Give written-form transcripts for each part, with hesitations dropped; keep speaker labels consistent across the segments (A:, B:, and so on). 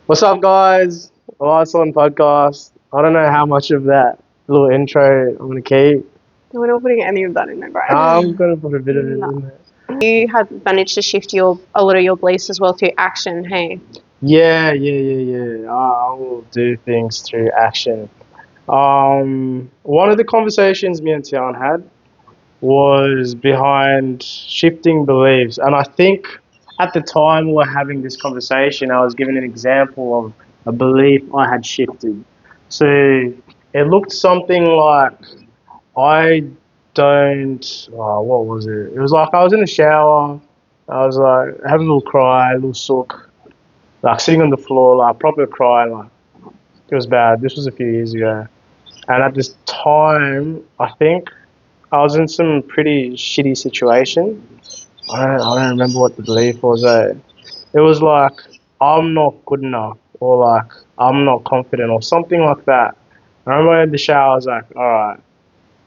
A: What's up, guys? Last on podcast. I don't know how much of that little intro I'm gonna keep.
B: We're not putting any of that in there,
A: I'm
B: right?
A: gonna put a bit of it
B: No.
A: in there.
B: You have managed to shift a lot of your beliefs as well through action, hey?
A: Yeah. I will do things through action. One of the conversations me and Tian had was behind shifting beliefs, and I think at the time we were having this conversation, I was giving an example of a belief I had shifted. So it looked something like I don't. Oh, what was it? It was like I was in the shower. I was like having a little cry, a little sook, like sitting on the floor, like proper crying. Like it was bad. This was a few years ago, and at this time, I think I was in some pretty shitty situation. I don't remember what the belief was. It was like I'm not good enough, or like I'm not confident, or something like that. I remember in the shower, I was like, all right.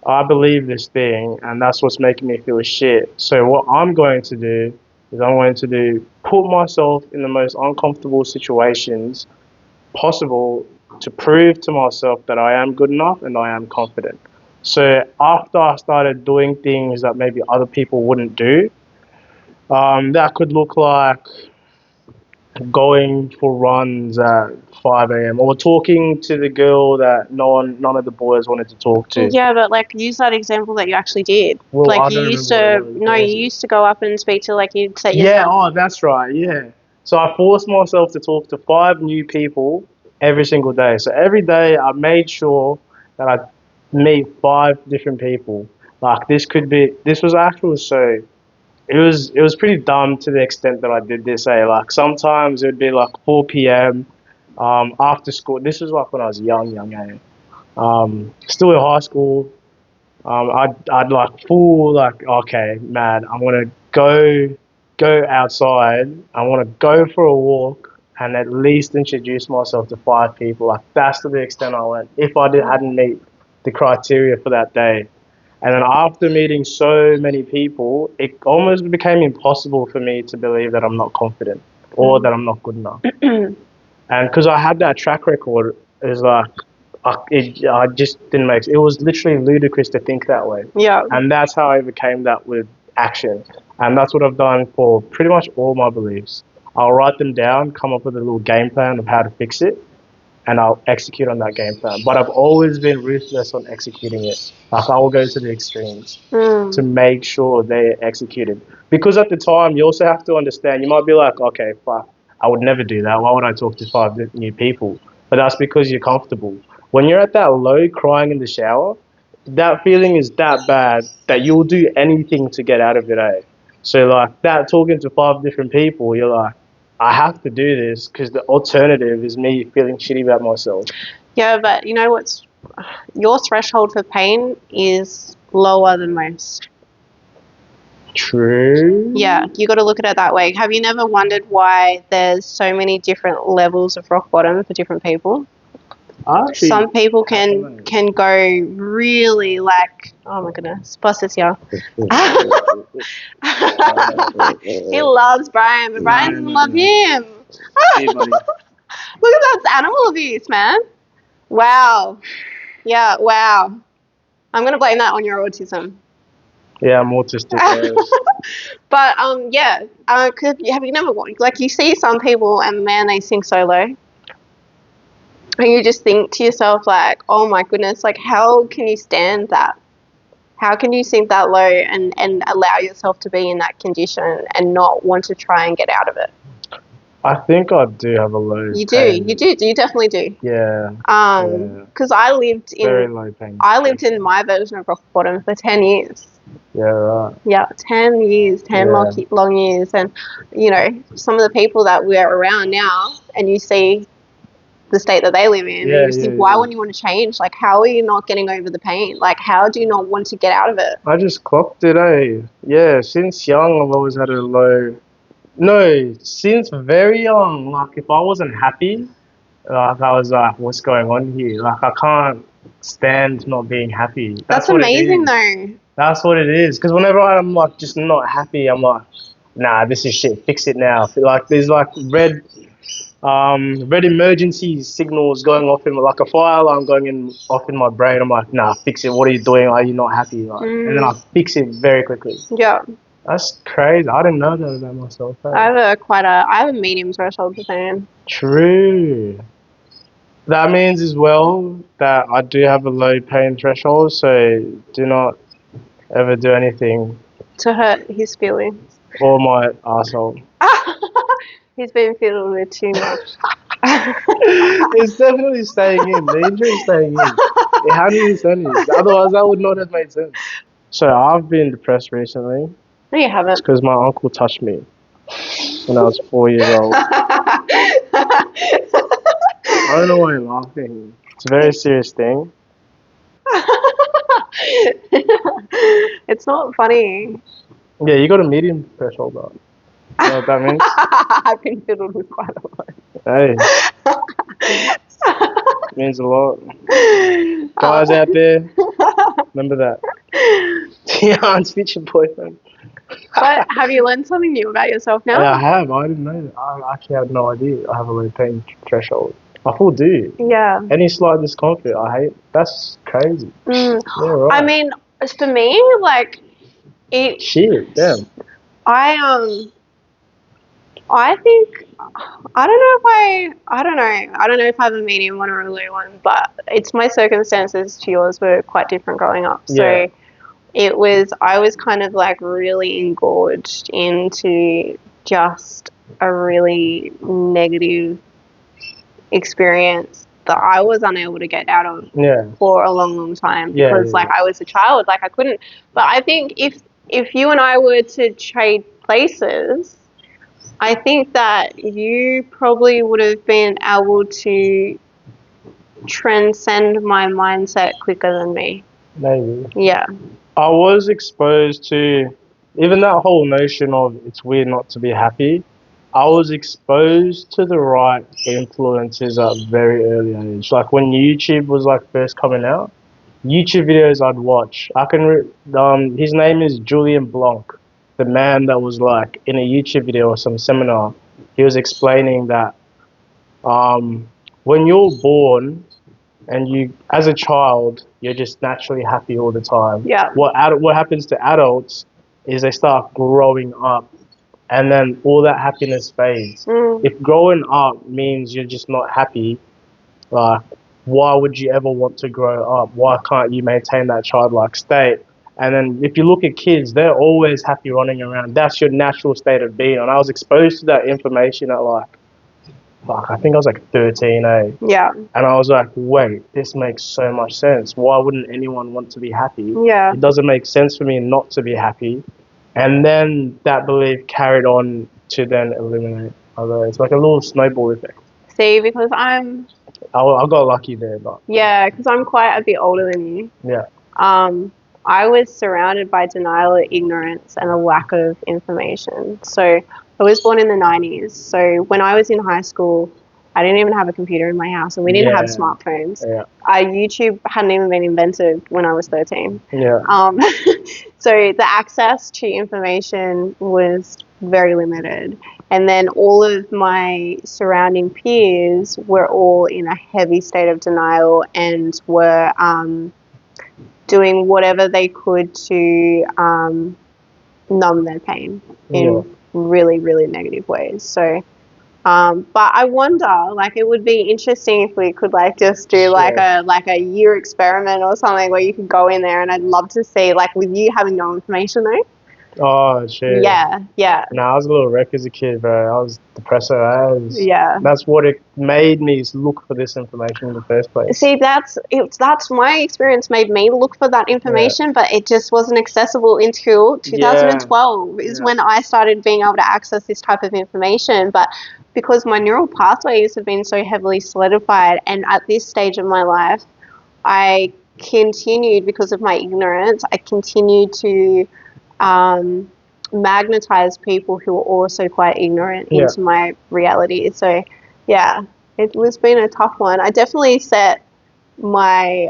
A: I believe this thing, and that's what's making me feel shit. So what I'm going to do is I'm going to put myself in the most uncomfortable situations possible to prove to myself that I am good enough and I am confident. So after I started doing things that maybe other people wouldn't do, that could look like going for runs at 5 a.m. or talking to the girl that none of the boys wanted to talk to.
B: Yeah, but like use that example that you actually did.
A: Well,
B: Like
A: I
B: you
A: don't
B: used
A: remember
B: to,
A: what
B: no,
A: it
B: you
A: was.
B: used to go up and speak to like you'd set
A: Yeah,
B: yourself.
A: oh, that's right, yeah. So I forced myself to talk to 5 new people every single day. So every day I made sure that I meet 5 different people. Like this was actually so, it was pretty dumb to the extent that I did this, like sometimes it would be like 4 p.m. After school. This was like when I was young, still in high school. I'd like full like okay, man, I'm gonna go outside. I want to go for a walk and at least introduce myself to 5 people. Like that's to the extent I went. If hadn't meet the criteria for that day, and then after meeting so many people, it almost became impossible for me to believe that I'm not confident or that I'm not good enough. And because I had that track record, it's like I just didn't make. It was literally ludicrous to think that way,
B: Yeah.
A: and that's how I overcame that with action. And that's what I've done for pretty much all my beliefs. I'll write them down, come up with a little game plan of how to fix it, and I'll execute on that game plan. But I've always been ruthless on executing it. Like I will go to the extremes to make sure they're executed. Because at the time, you also have to understand. You might be like, okay, fuck, I would never do that. Why would I talk to 5 new people? But that's because you're comfortable. When you're at that low, crying in the shower, that feeling is that bad that you'll do anything to get out of it. So like that, talking to 5 different people, you're like, I have to do this because the alternative is me feeling shitty about myself.
B: Yeah, but you know what's your threshold for pain is lower than most.
A: True.
B: Yeah, you got to look at it that way. Have you never wondered why there's so many different levels of rock bottom for different people?
A: Actually,
B: Some people can go really like, oh my goodness, plus it's here. He loves Brian, but Brian doesn't love him.
A: Hey, buddy.
B: Look at that, it's animal abuse, man. Wow. Yeah, wow. I'm gonna blame that on your autism.
A: Yeah, I'm autistic.
B: But yeah. Have you never like you see some people and man they sing so low, and you just think to yourself like, oh my goodness, like how can you stand that? How can you sink that low and allow yourself to be in that condition and not want to try and get out of it?
A: I think I do have a low.
B: You do,
A: pain.
B: you definitely do.
A: Yeah.
B: Because I lived
A: Very
B: in
A: low pain.
B: I lived in my version of rock bottom for 10 years.
A: Yeah, right.
B: Yeah, 10 years, 10
A: Yeah.
B: long years. And, you know, some of the people that we're around now, and you see the state that they live in, and you think, why wouldn't you want to change? Like, how are you not getting over the pain? Like, how do you not want to get out of it?
A: I just clocked it, Yeah, since young, I've always had a low. No, since very young, like if I wasn't happy, like I was like, what's going on here? Like I can't stand not being happy.
B: That's
A: what it
B: amazing,
A: is.
B: though.
A: That's what it is. Because whenever I'm like just not happy, I'm like, nah, this is shit. Fix it now. Like there's like Red emergency signals going off in like a fire alarm off in my brain. I'm like, nah, fix it. What are you doing? Are you not happy? Like, and then I fix it very quickly.
B: Yeah.
A: That's crazy. I didn't know that about myself.
B: I have a medium threshold for pain.
A: True. That means as well that I do have a low pain threshold, so do not ever do anything
B: To hurt his feelings.
A: or my asshole.
B: He's been fiddled with too much.
A: It's definitely staying in. The injury is staying in. It 100% is. Otherwise, that would not have made sense. So I've been depressed recently.
B: No, you haven't.
A: It's because my uncle touched me when I was 4 years old. I don't know why you're laughing. It's a very serious thing.
B: It's not funny.
A: Yeah, you got a medium threshold, though. You know what that means?
B: I've been fiddled with quite a lot.
A: Hey, means a lot. Guys out there, remember that. Yeah, it's future boyfriend.
B: But have you learned something new about yourself now?
A: Yeah, I have. I didn't know that. I actually had no idea I have a low pain threshold. I full do.
B: Yeah.
A: Any slight discomfort, I hate. That's crazy. Yeah, right.
B: I mean, for me, like, it.
A: Shit, damn.
B: I think I don't know if I have a medium one or a low one, but it's my circumstances to yours were quite different growing up.
A: Yeah.
B: So I was kind of like really engorged into just a really negative experience that I was unable to get out of for a long, long time because like I was a child, like I couldn't. But I think if you and I were to trade places, I think that you probably would have been able to transcend my mindset quicker than me.
A: Maybe.
B: Yeah.
A: I was exposed to even that whole notion of it's weird not to be happy. I was exposed to the right influences at a very early age. Like when YouTube was like first coming out, YouTube videos I'd watch. His name is Julian Blanc, the man that was like in a YouTube video or some seminar. He was explaining that when you're born and you, as a child, you're just naturally happy all the time.
B: Yeah.
A: What happens to adults is they start growing up, and then all that happiness fades. If growing up means you're just not happy, like, why would you ever want to grow up? Why can't you maintain that childlike state? And then if you look at kids, they're always happy running around. That's your natural state of being. And I was exposed to that information at like, I think I was like 13, eh?
B: Yeah.
A: And I was like, wait, this makes so much sense. Why wouldn't anyone want to be happy?
B: Yeah.
A: It doesn't make sense for me not to be happy. And then that belief carried on to then eliminate other. It's like a little snowball effect.
B: See, because I
A: got lucky there, but
B: yeah, because I'm quite a bit older than you.
A: Yeah.
B: I was surrounded by denial, ignorance, and a lack of information. So I was born in the 90s. So when I was in high school, I didn't even have a computer in my house, and we didn't have smartphones.
A: Yeah.
B: YouTube hadn't even been invented when I was 13.
A: Yeah.
B: So the access to information was very limited. And then all of my surrounding peers were all in a heavy state of denial and were doing whatever they could to numb their pain in really, really negative ways. So, but I wonder, like, it would be interesting if we could, like, just do like a year experiment or something where you could go in there, and I'd love to see, like, with you having no information though.
A: Oh, shit.
B: Yeah.
A: I was a little wreck as a kid, bro. I was depressed as.
B: Yeah.
A: That's what it made me look for this information in the first place.
B: See, that's my experience made me look for that information, but it just wasn't accessible until 2012 is when I started being able to access this type of information. But because my neural pathways have been so heavily solidified, and at this stage of my life, I continued, because of my ignorance, I continued to magnetize people who are also quite ignorant into my reality. So yeah, it was been a tough one. I definitely set my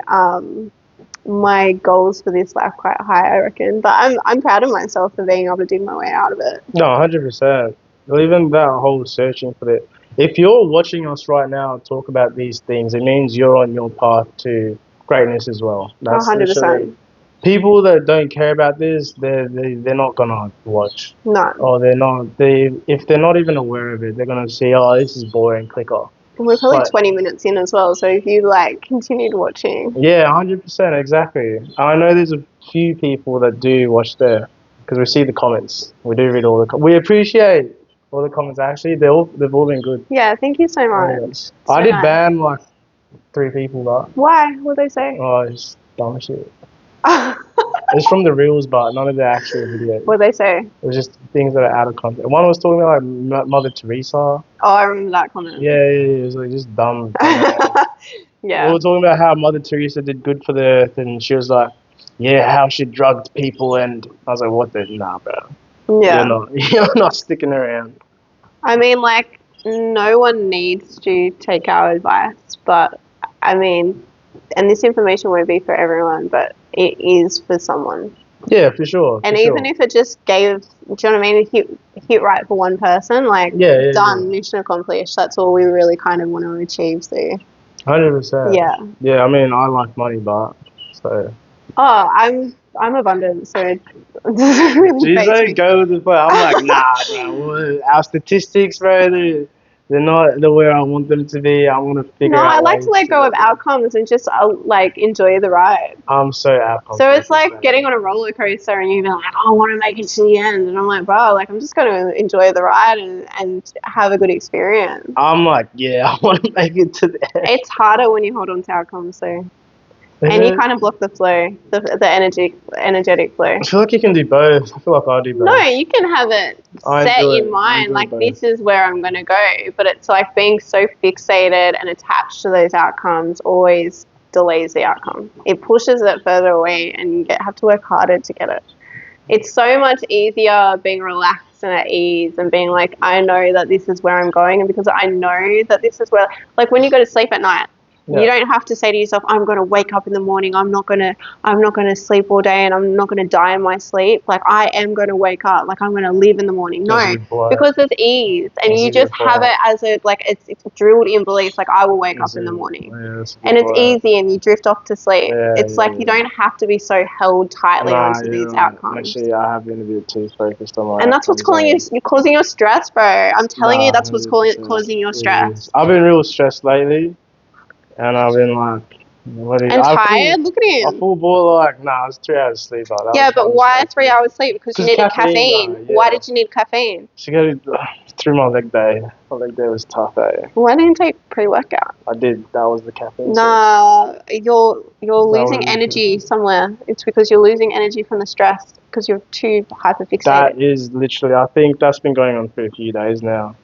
B: my goals for this life quite high, I reckon, but I'm proud of myself for being able to dig my way out of it.
A: No, 100%. Even that whole searching for it, if you're watching us right now talk about these things, it means you're on your path to greatness as well. That's literally
B: 100%.
A: people that don't care about this. They're not gonna watch,
B: No.
A: or they're not. They if they're not even aware of it, they're gonna see, oh, this is boring. Click off.
B: And we're probably
A: But
B: 20 minutes in as well, so if you like continued watching.
A: yeah, 100%, exactly. I know there's a few people that do watch there because we see the comments. We do read all the. We appreciate all the comments. Actually, they've all been good.
B: Yeah, thank you so
A: Oh,
B: much.
A: yes.
B: So
A: I did
B: nice.
A: ban like 3 people though.
B: Why? What they say?
A: Oh, it's dumb shit. It's from the reels, but none of the actual videos.
B: What they say?
A: It was just things that are out of context. One was talking about like Mother Teresa.
B: Oh, I remember that comment.
A: Yeah, it was like just dumb. We
B: Yeah.
A: were talking about how Mother Teresa did good for the earth, and she was like, "Yeah, how she drugged people," and I was like, "What the nah, bro?
B: Yeah.
A: You're not sticking around."
B: I mean, like, no one needs to take our advice, but I mean, and this information won't be for everyone, but it is for someone.
A: Yeah, for sure.
B: And
A: for
B: even
A: sure.
B: if it just gave, do you know what I mean, hit right for one person, like,
A: Yeah,
B: done, mission accomplished. That's all we really kind of want to achieve. So,
A: 100%.
B: yeah.
A: Yeah, I mean, I like money, but so.
B: Oh, I'm abundant, so it doesn't really
A: She's
B: faze
A: like,
B: me.
A: go with the flow. I'm like, nah, bro. Our statistics, bro, they're not the way I want them to be. I want to figure
B: No,
A: out
B: I like to
A: ways
B: let go of outcomes and just like enjoy the ride.
A: I'm so outcome
B: So it's
A: focused,
B: like
A: man.
B: getting on a roller coaster and you're like, oh, I want to make it to the end, and I'm like, bro, like I'm just gonna enjoy the ride and have a good experience.
A: I'm like, yeah, I want to make it to the end.
B: It's harder when you hold on to outcomes, so and you kind of block the flow, the energetic flow.
A: I feel like you can do both. I feel like I do both.
B: No, you can have it
A: I
B: set
A: enjoy
B: in
A: it. I
B: mind,
A: enjoy
B: like
A: both.
B: this is where I'm going to go. But it's like being so fixated and attached to those outcomes always delays the outcome. It pushes it further away and you have to work harder to get it. It's so much easier being relaxed and at ease and being like, I know that this is where I'm going, and because I know that this is where, like when you go to sleep at night,
A: Yeah.
B: you don't have to say to yourself, I'm going to wake up in the morning, I'm not going to sleep all day and I'm not going to die in my sleep. Like I am going to wake up, like I'm going to live in the morning.
A: That's
B: No,
A: a good flow.
B: because there's ease and
A: That's
B: you
A: a
B: just
A: good
B: have
A: flow.
B: it as a, like it's drilled in beliefs, like I will wake up
A: That's
B: in the
A: it.
B: morning.
A: Yeah, that's a good
B: And it's
A: flow.
B: easy and you drift off to sleep.
A: Yeah,
B: It's like you don't have to be so held tightly onto these outcomes.
A: Actually, I have been a bit too focused on my
B: And that's what's causing your stress, bro. I'm telling you, that's what's
A: 100%.
B: causing your
A: It
B: stress.
A: is. I've been real stressed lately, and I've been like,
B: And tired. Look at
A: I
B: him.
A: full ball like, nah, it's 3 hours sleep. Like, that
B: Yeah,
A: was
B: but
A: one
B: why
A: straight
B: 3
A: through.
B: hours sleep? Because you
A: 'Cause
B: needed
A: caffeine,
B: caffeine.
A: yeah.
B: Why did you need caffeine?
A: To go through my leg day. My leg day was tough, eh?
B: Why didn't you take pre-workout?
A: I did. That was the caffeine.
B: Nah, you're losing
A: was-
B: energy somewhere. It's because you're losing energy from the stress because you're too hyperfixated.
A: That is literally. I think that's been going on for a few days now.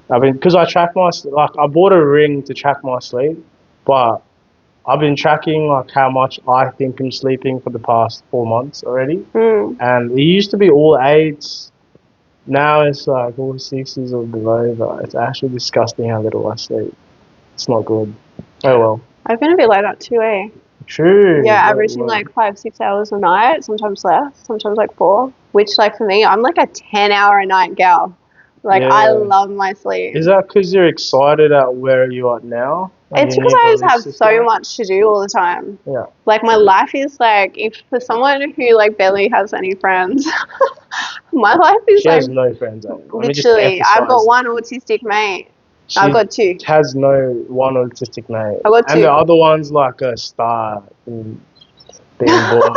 A: Because I track I bought a ring to track my sleep, but I've been tracking like how much I think I'm sleeping for the past 4 months already, and it used to be all 8s. Now it's like all 6s or below. But it's actually disgusting how little I sleep. It's not good. Oh well.
B: I've been a bit like that too, eh?
A: True.
B: Yeah, averaging like 5-6 hours a night, sometimes less, sometimes like 4. Which, like for me, I'm like a 10-hour a night gal. Like I
A: Yeah.
B: love my sleep.
A: Is that because you're excited at where you are now? Like,
B: It's
A: your
B: because
A: new
B: I just
A: belief
B: have
A: system?
B: so much to do all the time.
A: Yeah.
B: Like my life is like, if for someone who like barely has any friends, my life is
A: She
B: like
A: has no friends. Let me just
B: literally. I've got
A: emphasize.
B: one autistic mate.
A: She
B: I've got 2.
A: has no one autistic mate.
B: I've got 2.
A: And the other one's like a star in being born.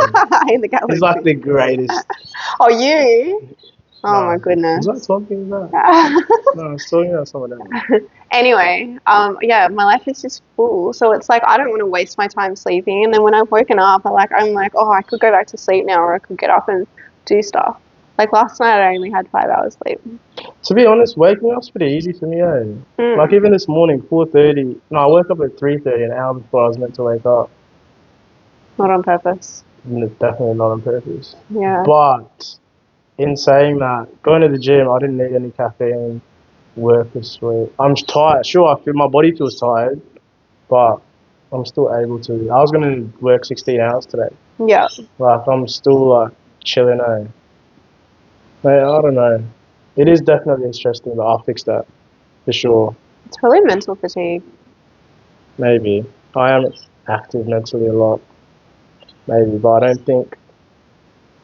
B: In the galaxy.
A: He's like the greatest.
B: Oh, you? Oh
A: No.
B: my goodness.
A: Was I talking about? No, I was talking about someone else.
B: Anyway, yeah, my life is just full. So it's like I don't want to waste my time sleeping. And then when I've woken up, I'm like, oh, I could go back to sleep now, or I could get up and do stuff. Like last night, I only had 5 hours sleep.
A: To be honest, waking up's pretty easy for me, eh? Like even this morning, 4:30. No, I woke up at 3:30, an hour before I was meant to wake up.
B: Not on purpose.
A: Definitely not on purpose.
B: Yeah.
A: But in saying that, going to the gym, I didn't need any caffeine. Work was sweet. I'm tired. Sure, I feel my body feels tired, but I'm still able to. I was gonna work 16 hours today.
B: Yeah.
A: Like I'm still like chilling. Mate, I don't know. It is definitely interesting, but I'll fix that for sure.
B: It's probably mental fatigue.
A: Maybe. I am active mentally a lot. Maybe, but I don't think.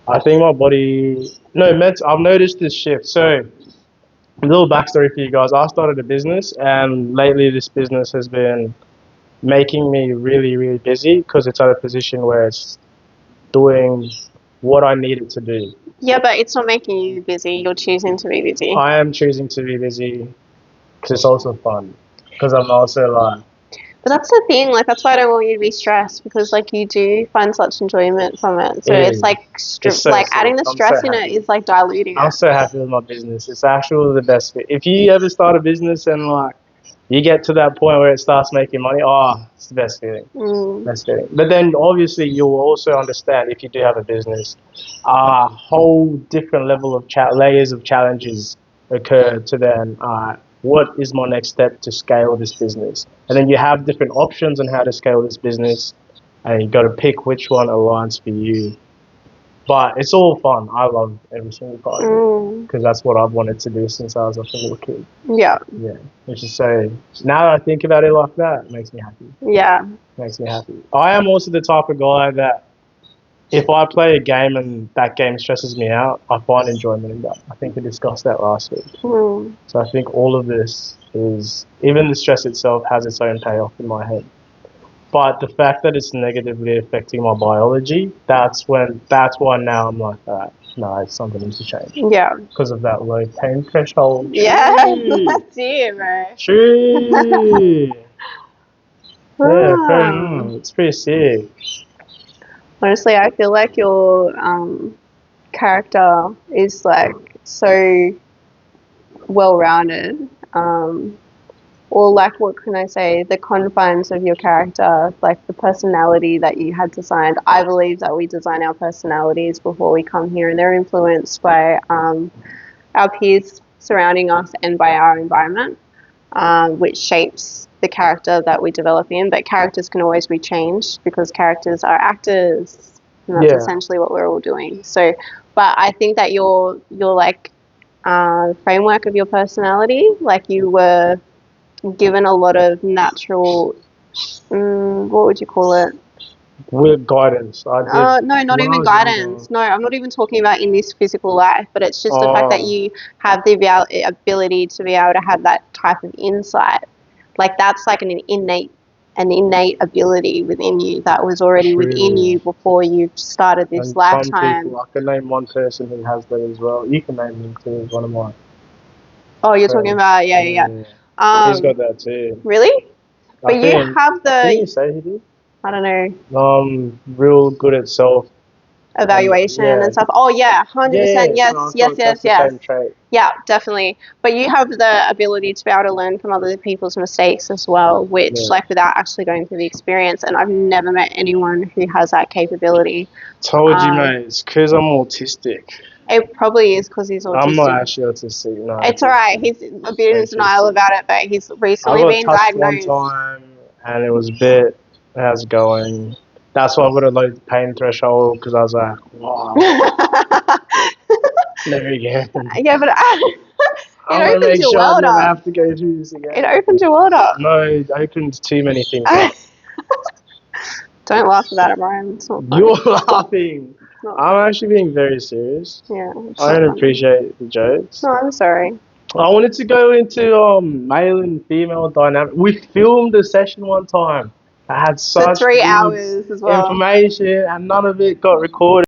A: I think my body. No, I've noticed this shift. So, a little backstory for you guys. I started a business, and lately this business has been making me really, really busy because it's at a position where it's doing what I need it to do.
B: Yeah, but it's not making you busy. You're choosing to be busy.
A: I am choosing to be busy because it's also fun. Because I'm also like,
B: But that's the thing. Like that's why I don't want you to be stressed because like you do find such enjoyment from it. So it's like
A: it's so
B: like
A: sick.
B: adding the
A: I'm
B: stress
A: so
B: in
A: happy.
B: it is like diluting
A: I'm
B: it.
A: so happy with my business. It's actually the best fit. If you ever start a business and like you get to that point where it starts making money, oh, it's the best feeling. Best feeling. But then obviously you'll also understand if you do have a business, a whole different level of layers of challenges occur to then what is my next step to scale this business? And then you have different options on how to scale this business, and you got to pick which one aligns for you. But it's all fun. I love every single part of it because that's what I've wanted to do since I was a little kid.
B: Yeah.
A: Yeah. Which is so. Now that I think about it like that, it makes me happy.
B: Yeah.
A: Makes me happy. I am also the type of guy that if I play a game and that game stresses me out, I find enjoyment in that. I think we discussed that last week. So I think all of this is, even the stress itself has its own payoff in my head. But the fact that it's negatively affecting my biology, that's why now I'm like, no, something needs to change.
B: Yeah.
A: Because of that low pain threshold.
B: Yeah. That's it, bro.
A: True. Yeah, fair enough. It's pretty sick.
B: Honestly, I feel like your character is like so well rounded. Or like what can I say? The confines of your character, like the personality that you had designed. I believe that we design our personalities before we come here, and they're influenced by our peers surrounding us and by our environment, which shapes the character that we develop in. But characters can always be changed because characters are actors, and that's essentially what we're all doing. So, but I think that your like framework of your personality, like you were given a lot of natural, what would you call it?
A: With guidance.
B: No, not even guidance. No, I'm not even talking about in this physical life, but it's just the fact that you have the ability to be able to have that type of insight. Like that's like an innate ability within you that was already within you before you started this
A: and
B: lifetime.
A: Some people, I can name one person who has that as well. You can name him too, one of mine.
B: Oh, you're talking about, yeah.
A: He's got that too.
B: Really? But you have the.
A: Didn't you say he did?
B: I don't know.
A: Real good at self
B: evaluation and stuff. Oh yeah, 100%. Yes.
A: Same trait.
B: Yeah, definitely. But you have the ability to be able to learn from other people's mistakes as well, which like without actually going through the experience. And I've never met anyone who has that capability.
A: Told you, mate. It's because I'm autistic.
B: It probably is because he's autistic.
A: I'm not actually autistic. No.
B: It's alright. He's a bit in denial about it, but he's recently been diagnosed.
A: One time, and it was a bit. How's it going? That's why I got a low pain threshold because I was like, wow. Never again.
B: Yeah, but it opens your world up.
A: I have to go through this again.
B: It opens your world up.
A: No, it opens too many things up.
B: Don't laugh about it, Brian. It's not funny.
A: You're laughing. I'm actually being very serious.
B: Yeah.
A: I don't appreciate the jokes.
B: No, I'm sorry.
A: I wanted to go into male and female dynamic. We filmed a session one time. I had such
B: 3 hours as well.
A: Information, and none of it got recorded.